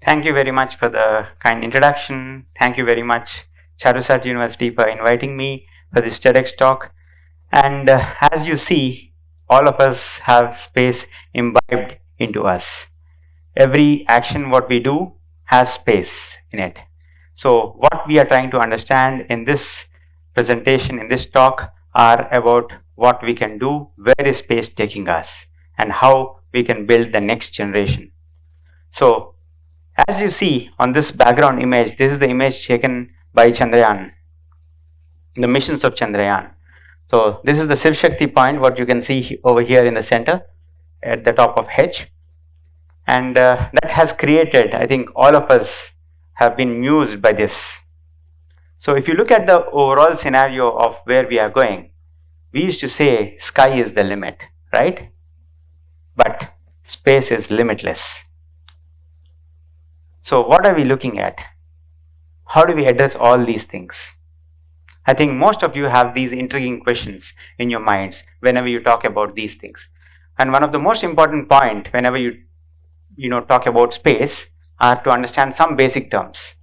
Thank you very much for the kind introduction. Thank you very much, CHARUSAT University, for inviting me for this TEDx talk. And as you see, all of us have space imbibed into us. Every action what we do has space in it. So what we are trying to understand in this presentation, in this talk, are about what we can do, where is space taking us, and how we can build the next generation. So as you see on this background image, this is the image taken by Chandrayaan, the missions of Chandrayaan. So this is the Shiv Shakti point, what you can see over here in the center at the top of H. And that has created, I think all of us have been mused by this. So if you look at the overall scenario of where we are going, we used to say sky is the limit, right? But space is limitless. So what are we looking at? How do we address all these things? I think most of you have these intriguing questions in your minds whenever you talk about these things. And one of the most important point whenever you talk about space are to understand some basic terms.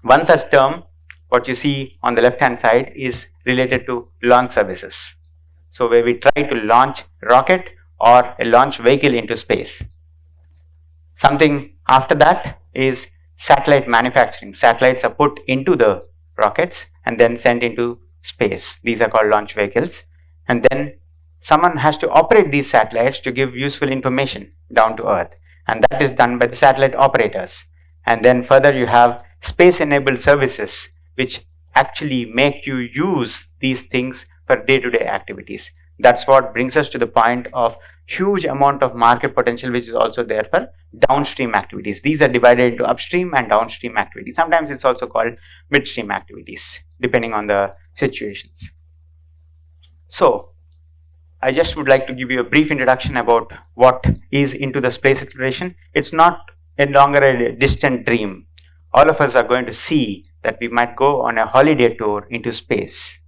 One such term, what you see on the left hand side, is related to launch services. So where we try to launch rocket or a launch vehicle into space. Something after that is satellite manufacturing. Satellites are put into the rockets and then sent into space. These are called launch vehicles. And then someone has to operate these satellites to give useful information down to Earth. And that is done by the satellite operators. And then further you have space-enabled services which actually make you use these things for day-to-day activities. That's what brings us to the point of huge amount of market potential which is also there for downstream activities. These are divided into upstream and downstream activities. Sometimes it's also called midstream activities depending on the situations. So I just would like to give you a brief introduction about what is into the space exploration. It's not any longer a distant dream. All of us are going to see that we might go on a holiday tour into space.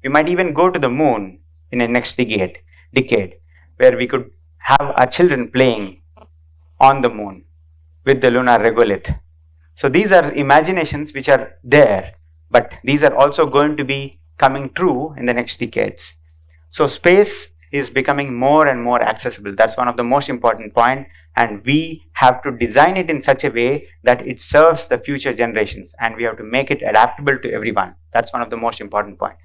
We might even go to the moon in the next decade where we could have our children playing on the moon with the lunar regolith. So these are imaginations which are there, but these are also going to be coming true in the next decades. So space is becoming more and more accessible. That's one of the most important points, and we have to design it in such a way that it serves the future generations, and we have to make it adaptable to everyone. That's one of the most important points.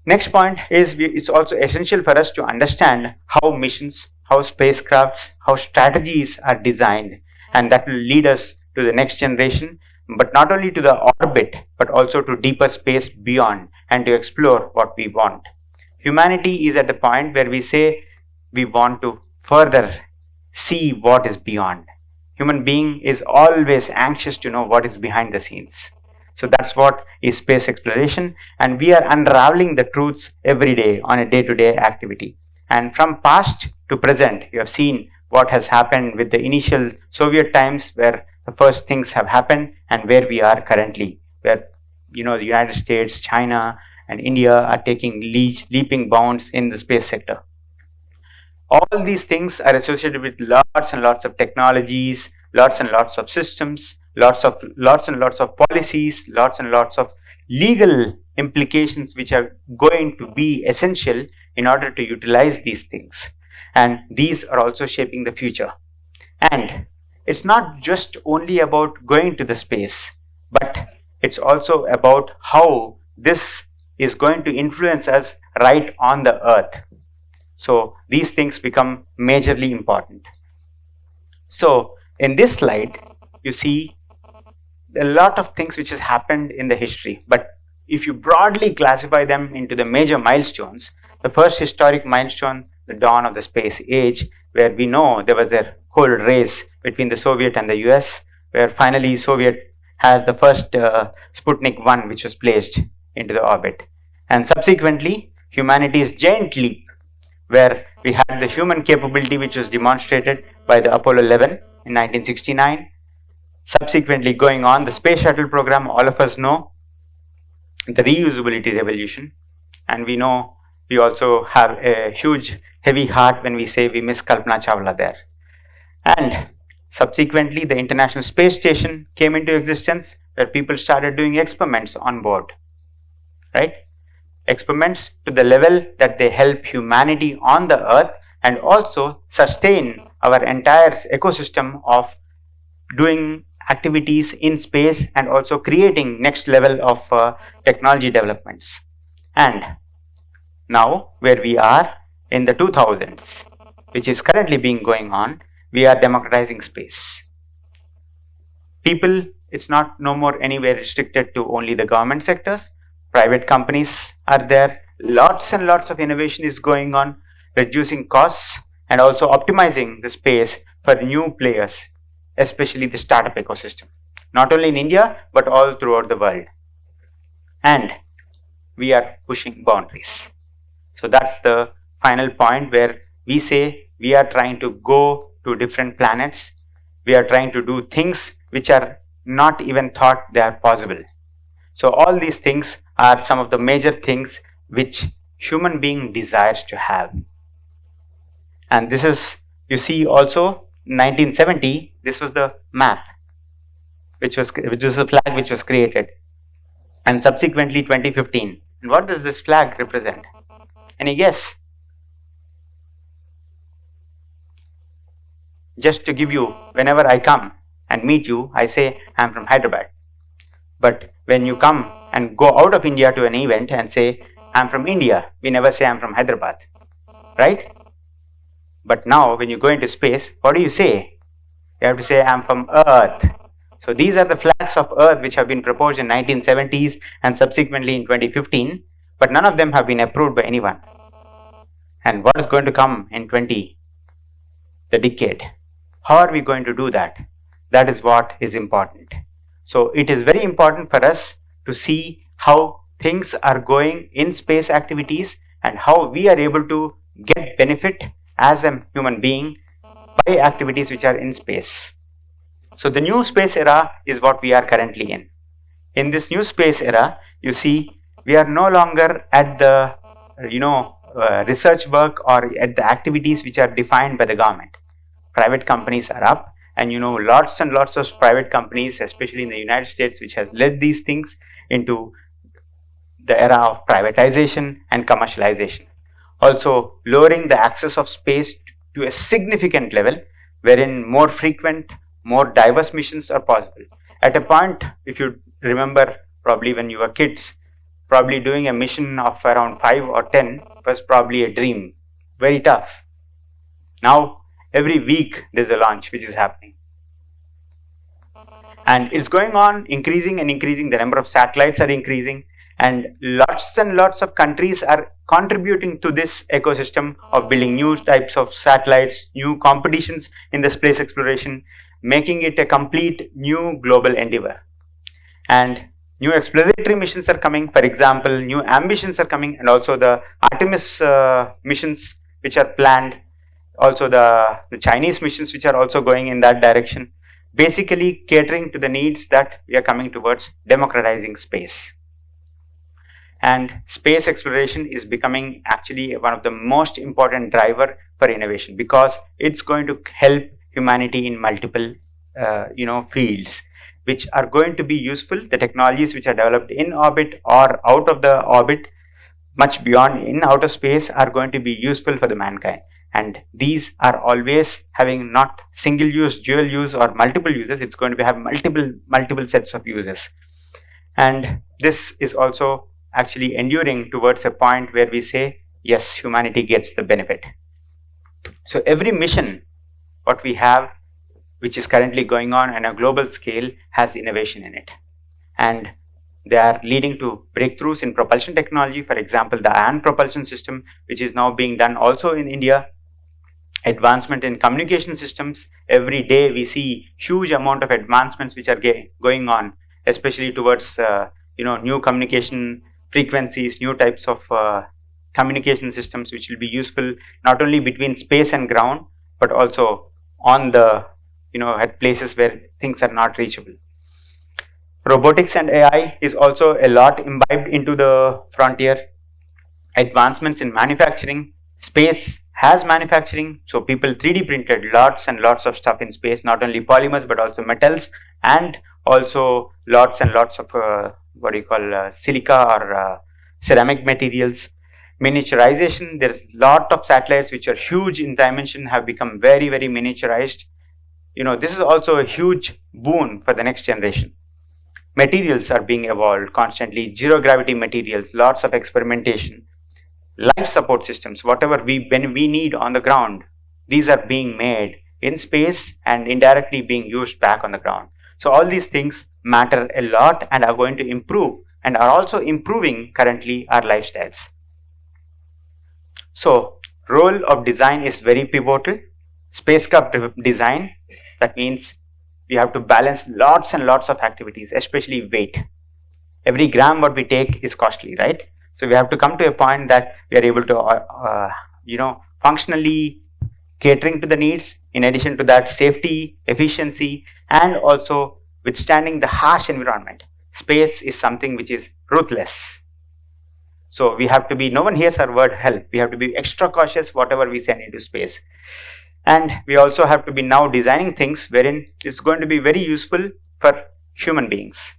Next point is it's also essential for us to understand how missions, how spacecrafts, how strategies are designed, and that will lead us to the next generation, but not only to the orbit, but also to deeper space beyond and to explore what we want. Humanity is at the point where we say we want to further see what is beyond. Human being is always anxious to know what is behind the scenes. So that's what is space exploration, and we are unraveling the truths every day on a day-to-day activity. And from past to present, you have seen what has happened with the initial Soviet times where the first things have happened and where we are currently, where the United States, China and India are taking leaping bounds in the space sector. All these things are associated with lots and lots of technologies, lots and lots of systems, lots and lots of policies, lots and lots of legal implications which are going to be essential in order to utilize these things. And these are also shaping the future. And it's not just only about going to the space, but it's also about how this is going to influence us right on the Earth. So these things become majorly important. So in this slide, you see a lot of things which has happened in the history, but if you broadly classify them into the major milestones, the first historic milestone, the dawn of the space age, where we know there was a whole race between the Soviet and the US, where finally Soviet has the first Sputnik 1 which was placed into the orbit. And subsequently, humanity's giant leap, where we had the human capability which was demonstrated by the Apollo 11 in 1969. Subsequently going on, the space shuttle program, all of us know, the reusability revolution, and we know we also have a huge heavy heart when we say we miss Kalpana Chawla there. And Subsequently, the International Space Station came into existence, where people started doing experiments on board, right? Experiments to the level that they help humanity on the earth and also sustain our entire ecosystem of doing activities in space and also creating next level of technology developments. And now, where we are in the 2000s, which is currently being going on, we are democratizing space. People, it's not no more anywhere restricted to only the government sectors. Private companies are there. Lots and lots of innovation is going on, reducing costs and also optimizing the space for new players, especially the startup ecosystem, not only in India, but all throughout the world. And we are pushing boundaries. So that's the final point where we say we are trying to go to different planets. We are trying to do things which are not even thought they are possible. So all these things are some of the major things which human being desires to have. And this is, you see also 1970, this was the map, which was a flag which was created. And subsequently 2015. And what does this flag represent? Any guess? Just to give you, whenever I come and meet you, I say I'm from Hyderabad. But when you come and go out of India to an event and say I'm from India, we never say I'm from Hyderabad, right? But now when you go into space, what do you say? You have to say I'm from Earth. So these are the flags of Earth which have been proposed in 1970s and subsequently in 2015, but none of them have been approved by anyone. And what is going to come in the decade? How are we going to do that? That is what is important. So it is very important for us to see how things are going in space activities and how we are able to get benefit as a human being by activities which are in space. So the new space era is what we are currently in. In this new space era, you see, we are no longer at the research work or at the activities which are defined by the government. Private companies are up, and lots and lots of private companies, especially in the United States, which has led these things into the era of privatization and commercialization. Also lowering the access of space to a significant level, wherein more frequent, more diverse missions are possible. At a point, if you remember, probably when you were kids, probably doing a mission of around 5 or 10 was probably a dream, very tough. Now, every week there's a launch which is happening. And it's going on, increasing and increasing. The number of satellites are increasing, and lots of countries are contributing to this ecosystem of building new types of satellites, new competitions in the space exploration, making it a complete new global endeavor. And new exploratory missions are coming. For example, new ambitions are coming, and also the Artemis missions which are planned, also the Chinese missions which are also going in that direction, basically catering to the needs that we are coming towards democratizing space. And space exploration is becoming actually one of the most important driver for innovation, because it's going to help humanity in multiple fields which are going to be useful. The technologies which are developed in orbit or out of the orbit, much beyond in outer space, are going to be useful for the mankind. And these are always having not single use, dual use or multiple uses. It's going to have multiple sets of uses. And this is also actually enduring towards a point where we say, yes, humanity gets the benefit. So every mission, what we have, which is currently going on a global scale, has innovation in it. And they are leading to breakthroughs in propulsion technology. For example, the ion propulsion system, which is now being done also in India. Advancement in communication systems. Every day we see huge amount of advancements which are going on, especially towards new communication frequencies, new types of communication systems which will be useful not only between space and ground, but also on the at places where things are not reachable. Robotics and AI is also a lot imbibed into the frontier. Advancements in manufacturing, space has manufacturing. So people 3D printed lots and lots of stuff in space, not only polymers but also metals, and also lots and lots of silica or ceramic materials. Miniaturization, there's lot of satellites which are huge in dimension, have become very, very miniaturized. This is also a huge boon for the next generation. Materials are being evolved constantly, zero gravity materials, lots of experimentation. Life support systems, whatever when we need on the ground, these are being made in space and indirectly being used back on the ground. So all these things matter a lot and are going to improve and are also improving currently our lifestyles. So role of design is very pivotal. Spacecraft design, that means we have to balance lots and lots of activities, especially weight. Every gram what we take is costly, right? So we have to come to a point that we are able to, functionally catering to the needs. In addition to that, safety, efficiency, and also withstanding the harsh environment. Space is something which is ruthless. So we have to be, no one hears our word help. We have to be extra cautious whatever we send into space. And we also have to be now designing things wherein it's going to be very useful for human beings.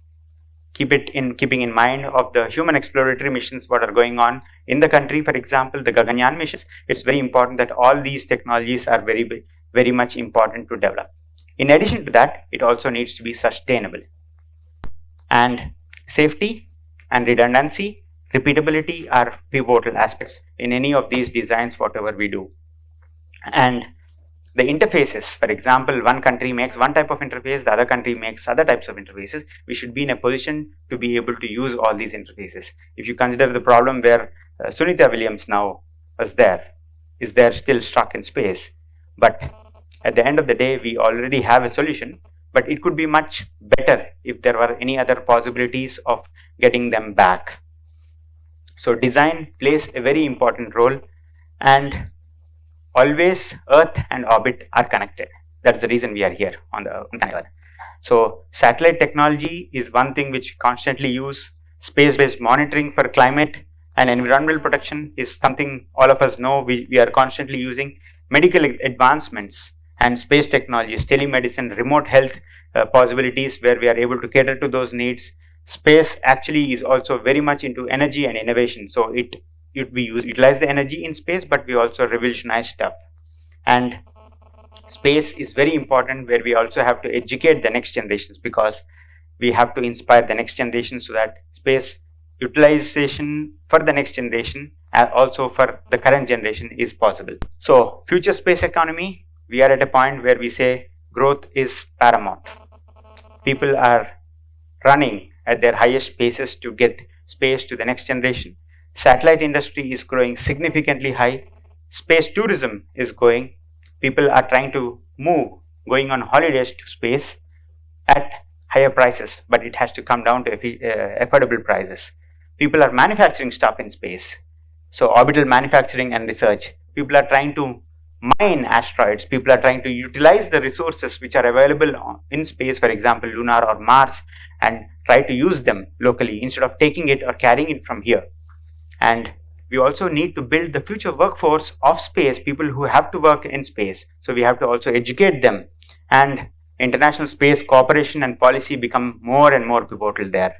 Keeping in mind of the human exploratory missions what are going on in the country. For example, the Gaganyaan missions, it's very important that all these technologies are very, very much important to develop. In addition to that, it also needs to be sustainable. And safety and redundancy, repeatability are pivotal aspects in any of these designs, whatever we do. And the interfaces, for example, one country makes one type of interface, the other country makes other types of interfaces. We should be in a position to be able to use all these interfaces. If you consider the problem where Sunita Williams now is there still stuck in space. But at the end of the day, we already have a solution, but it could be much better if there were any other possibilities of getting them back. So design plays a very important role, and always Earth and orbit are connected. That's the reason we are here on the planet. So satellite technology is one thing which we constantly use. Space-based monitoring for climate and environmental protection is something all of us know we are constantly using. Medical advancements and space technologies, telemedicine, remote health possibilities where we are able to cater to those needs. Space actually is also very much into energy and innovation. So we utilize the energy in space, but we also revolutionize stuff. And space is very important where we also have to educate the next generations, because we have to inspire the next generation so that space utilization for the next generation and also for the current generation is possible. So future space economy, we are at a point where we say growth is paramount. People are running at their highest paces to get space to the next generation. Satellite industry is growing significantly high. Space tourism is going. People are trying to going on holidays to space at higher prices, but it has to come down to affordable prices. People are manufacturing stuff in space. So orbital manufacturing and research. People are trying to mine asteroids. People are trying to utilize the resources which are available in space, for example, Lunar or Mars, and try to use them locally instead of taking it or carrying it from here. And we also need to build the future workforce of space, people who have to work in space. So we have to also educate them. And international space cooperation and policy become more and more pivotal there.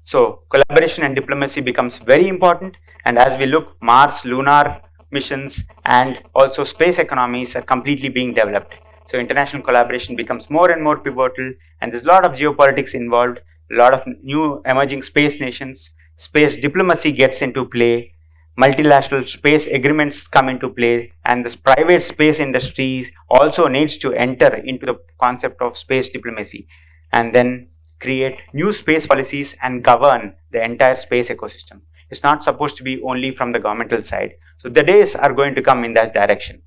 So collaboration and diplomacy becomes very important. And as we look, Mars, lunar missions, and also space economies are completely being developed. So international collaboration becomes more and more pivotal. And there's a lot of geopolitics involved, a lot of new emerging space nations. Space diplomacy gets into play, multilateral space agreements come into play, and this private space industry also needs to enter into the concept of space diplomacy and then create new space policies and govern the entire space ecosystem. It's not supposed to be only from the governmental side. So the days are going to come in that direction.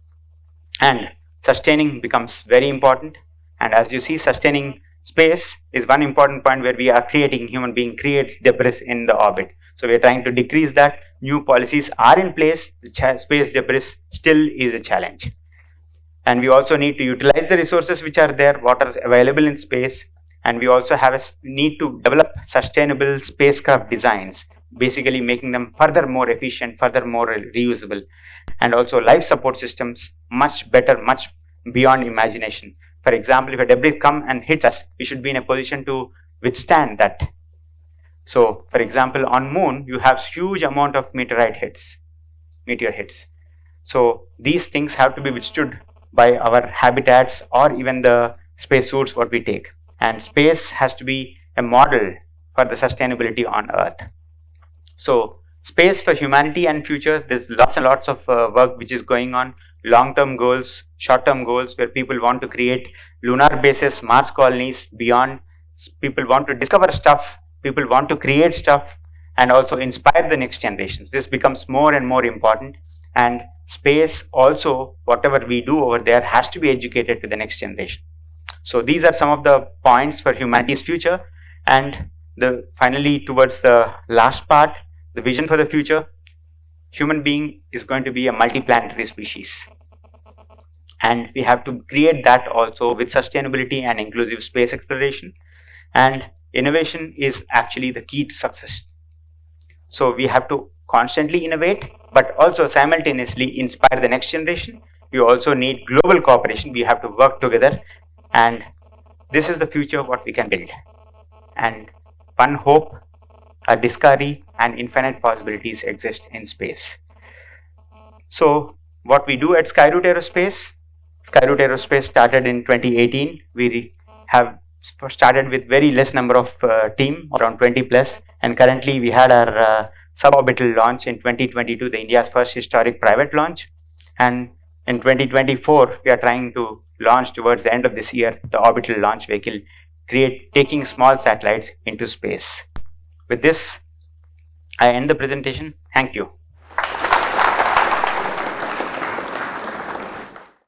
And sustaining becomes very important. And as you see, sustaining space is one important point where we are creating, human being creates debris in the orbit. So we are trying to decrease that. New policies are in place. The space debris still is a challenge. And we also need to utilize the resources which are there, what are available in space. And we also have a need to develop sustainable spacecraft designs basically making them further more efficient, further more reusable, and also life support systems much better, much beyond imagination. For example, if a debris comes and hits us, we should be in a position to withstand that. So, for example, on moon, you have huge amount of meteor hits. So these things have to be withstood by our habitats or even the space suits what we take. And space has to be a model for the sustainability on Earth. So space for humanity and future, there's lots and lots of work which is going on. Long-term goals, short-term goals, where people want to create lunar bases, Mars colonies, beyond. People want to discover stuff, people want to create stuff, and also inspire the next generations. This becomes more and more important. And space also, whatever we do over there has to be educated to the next generation. So these are some of the points for humanity's future. And finally, towards the last part, the vision for the future, human being is going to be a multiplanetary species. And we have to create that also with sustainability and inclusive space exploration. And innovation is actually the key to success. So we have to constantly innovate, but also simultaneously inspire the next generation. We also need global cooperation. We have to work together, and this is the future what we can build. And one hope, a discovery, and infinite possibilities exist in space. So what we do at Skyroot Aerospace started in 2018. We have started with very less number of team, around 20 plus, and currently we had our suborbital launch in 2022, the India's first historic private launch. And in 2024, we are trying to launch towards the end of this year, the orbital launch vehicle, taking small satellites into space. With this, I end the presentation. Thank you.